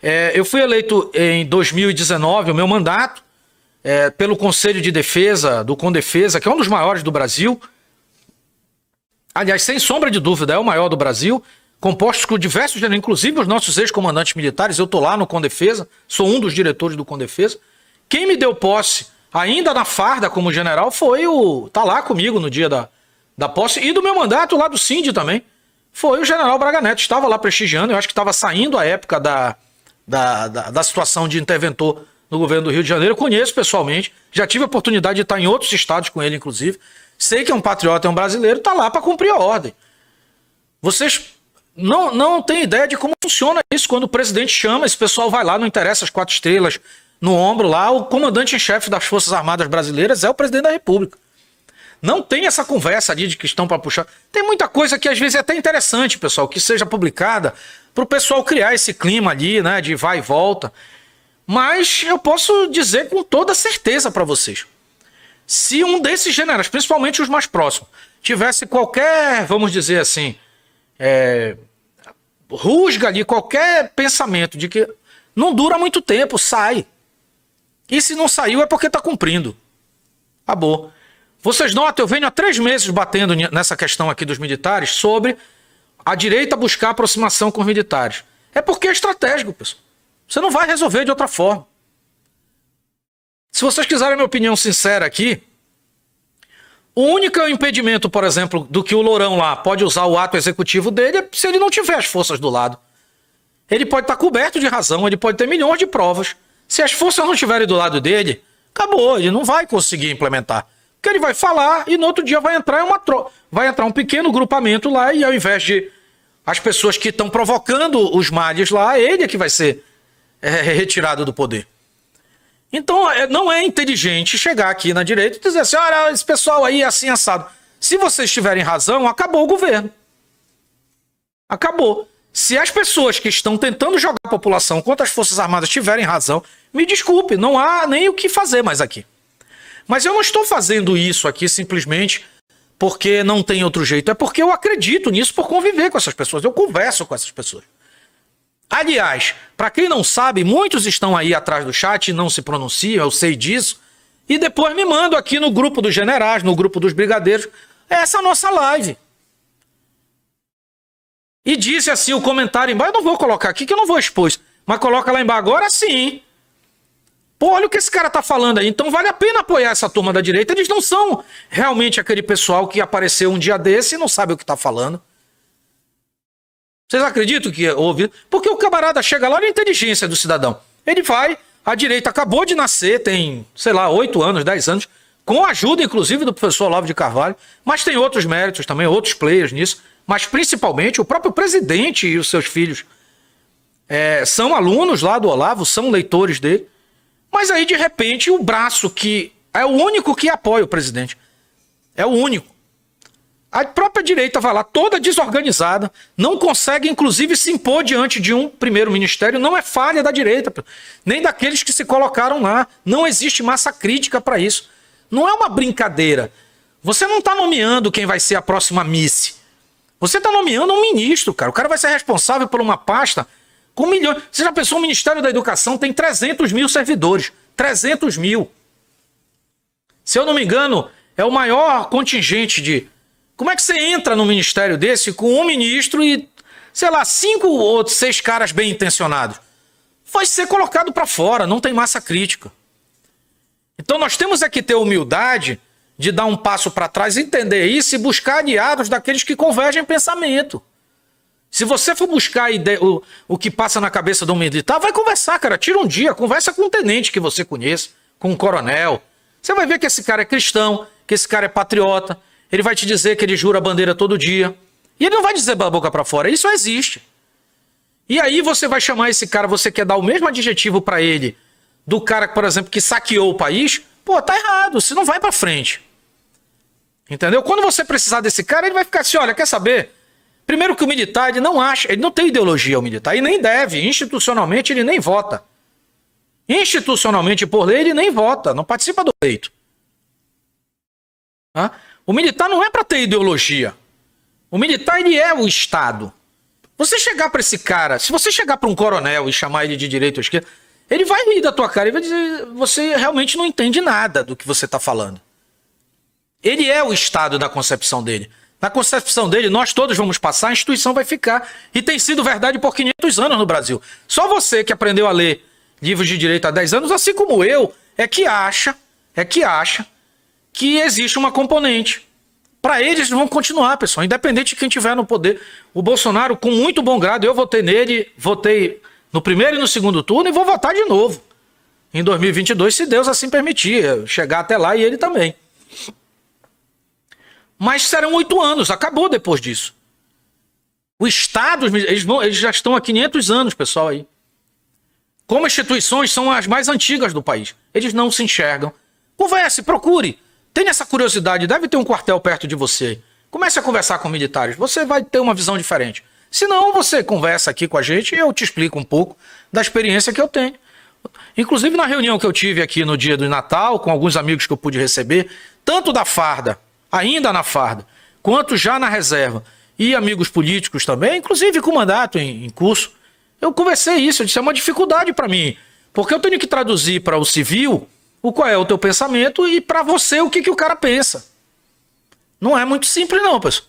Eu fui eleito em 2019, o meu mandato, pelo Conselho de Defesa, do Condefesa, que é um dos maiores do Brasil. Aliás, sem sombra de dúvida, é o maior do Brasil, composto por diversos generais, inclusive os nossos ex-comandantes militares. Eu estou lá no Condefesa, sou um dos diretores do Condefesa. Quem me deu posse, ainda na farda como general, foi tá lá comigo no dia da posse, e do meu mandato lá do Cindy também, foi o general Braga Neto. Estava lá prestigiando, eu acho que estava saindo a época da situação de interventor no governo do Rio de Janeiro. Eu conheço pessoalmente, já tive a oportunidade de estar em outros estados com ele, inclusive. Sei que é um patriota, é um brasileiro, está lá para cumprir a ordem. Vocês não têm ideia de como funciona isso. Quando o presidente chama, esse pessoal vai lá, não interessa as 4 estrelas no ombro lá, o comandante em chefe das Forças Armadas Brasileiras é o presidente da República. Não tem essa conversa ali de que estão para puxar. Tem muita coisa que às vezes é até interessante, pessoal, que seja publicada para o pessoal criar esse clima ali, né, de vai e volta. Mas eu posso dizer com toda certeza para vocês, se um desses generais, principalmente os mais próximos, tivesse qualquer, vamos dizer assim, rusga ali, qualquer pensamento de que não dura muito tempo, sai. E se não saiu é porque está cumprindo. Acabou. Vocês notam, eu venho há 3 meses batendo nessa questão aqui dos militares sobre a direita buscar aproximação com os militares. É porque é estratégico, pessoal. Você não vai resolver de outra forma. Se vocês quiserem a minha opinião sincera aqui, o único impedimento, por exemplo, do que o Lourão lá pode usar o ato executivo dele é se ele não tiver as forças do lado. Ele pode estar coberto de razão, ele pode ter milhões de provas. Se as forças não estiverem do lado dele, acabou, ele não vai conseguir implementar. Porque ele vai falar e no outro dia vai entrar um pequeno grupamento lá, e ao invés de as pessoas que estão provocando os males lá, ele é que vai ser retirado do poder. Então não é inteligente chegar aqui na direita e dizer assim, olha, esse pessoal aí é assim assado. Se vocês tiverem razão, acabou o governo. Acabou. Se as pessoas que estão tentando jogar a população contra as Forças Armadas tiverem razão, me desculpe, não há nem o que fazer mais aqui. Mas eu não estou fazendo isso aqui simplesmente porque não tem outro jeito. É porque eu acredito nisso por conviver com essas pessoas. Eu converso com essas pessoas. Aliás, para quem não sabe, muitos estão aí atrás do chat e não se pronunciam, eu sei disso. E depois me mandam aqui no grupo dos generais, no grupo dos brigadeiros, essa é a nossa live. E disse assim o comentário embaixo, eu não vou colocar aqui que eu não vou expor isso, mas coloca lá embaixo, agora sim. Pô, olha o que esse cara tá falando aí, então vale a pena apoiar essa turma da direita. Eles não são realmente aquele pessoal que apareceu um dia desse e não sabe o que tá falando. Vocês acreditam que houve? Porque o camarada chega lá na inteligência do cidadão. Ele vai, a direita acabou de nascer, tem, sei lá, 8 anos, 10 anos, com a ajuda, inclusive, do professor Olavo de Carvalho, mas tem outros méritos também, outros players nisso, mas principalmente o próprio presidente e os seus filhos são alunos lá do Olavo, são leitores dele, mas aí, de repente, o braço que é o único que apoia o presidente, é o único. A própria direita vai lá, toda desorganizada, não consegue, inclusive, se impor diante de um primeiro ministério. Não é falha da direita, nem daqueles que se colocaram lá. Não existe massa crítica para isso. Não é uma brincadeira. Você não está nomeando quem vai ser a próxima Miss. Você está nomeando um ministro, cara. O cara vai ser responsável por uma pasta com milhões. Você já pensou, o Ministério da Educação tem 300 mil servidores. 300 mil. Se eu não me engano, é o maior contingente de... Como é que você entra num ministério desse com um ministro e, sei lá, 5 ou 6 caras bem intencionados? Vai ser colocado para fora, não tem massa crítica. Então nós temos que ter humildade de dar um passo para trás, entender isso e buscar aliados daqueles que convergem em pensamento. Se você for buscar o que passa na cabeça de um militar, vai conversar, cara. Tira um dia, conversa com um tenente que você conheça, com um coronel. Você vai ver que esse cara é cristão, que esse cara é patriota. Ele vai te dizer que ele jura a bandeira todo dia. E ele não vai dizer da boca para fora. Isso existe. E aí você vai chamar esse cara, você quer dar o mesmo adjetivo para ele do cara, por exemplo, que saqueou o país. Pô, tá errado. Você não vai para frente. Entendeu? Quando você precisar desse cara, ele vai ficar assim, olha, quer saber? Primeiro que o militar, ele não acha, ele não tem ideologia, o militar, e nem deve. Institucionalmente, ele nem vota. Institucionalmente, por lei, ele nem vota. Não participa do pleito. O militar não é para ter ideologia. O militar, ele é o Estado. Você chegar para esse cara, se você chegar para um coronel e chamar ele de direita ou esquerda, ele vai rir da tua cara e vai dizer, você realmente não entende nada do que você está falando. Ele é o Estado da concepção dele. Na concepção dele, nós todos vamos passar, a instituição vai ficar. E tem sido verdade por 500 anos no Brasil. Só você que aprendeu a ler livros de direito há 10 anos, assim como eu, é que acha que existe uma componente. Para eles vão continuar, pessoal, independente de quem estiver no poder. O Bolsonaro, com muito bom grado, eu votei nele, votei no primeiro e no segundo turno e vou votar de novo. Em 2022, se Deus assim permitir, chegar até lá e ele também. Mas serão 8 anos, acabou depois disso. O Estado, eles já estão há 500 anos, pessoal, aí. Como instituições, são as mais antigas do país. Eles não se enxergam. Converse, procure. Tenha essa curiosidade, deve ter um quartel perto de você. Comece a conversar com militares, você vai ter uma visão diferente. Se não, você conversa aqui com a gente e eu te explico um pouco da experiência que eu tenho. Inclusive na reunião que eu tive aqui no dia do Natal, com alguns amigos que eu pude receber, tanto da farda, ainda na farda, quanto já na reserva, e amigos políticos também, inclusive com mandato em curso, eu conversei isso, eu disse, é uma dificuldade para mim, porque eu tenho que traduzir para o civil qual é o teu pensamento e para você o que o cara pensa. Não é muito simples não, pessoal.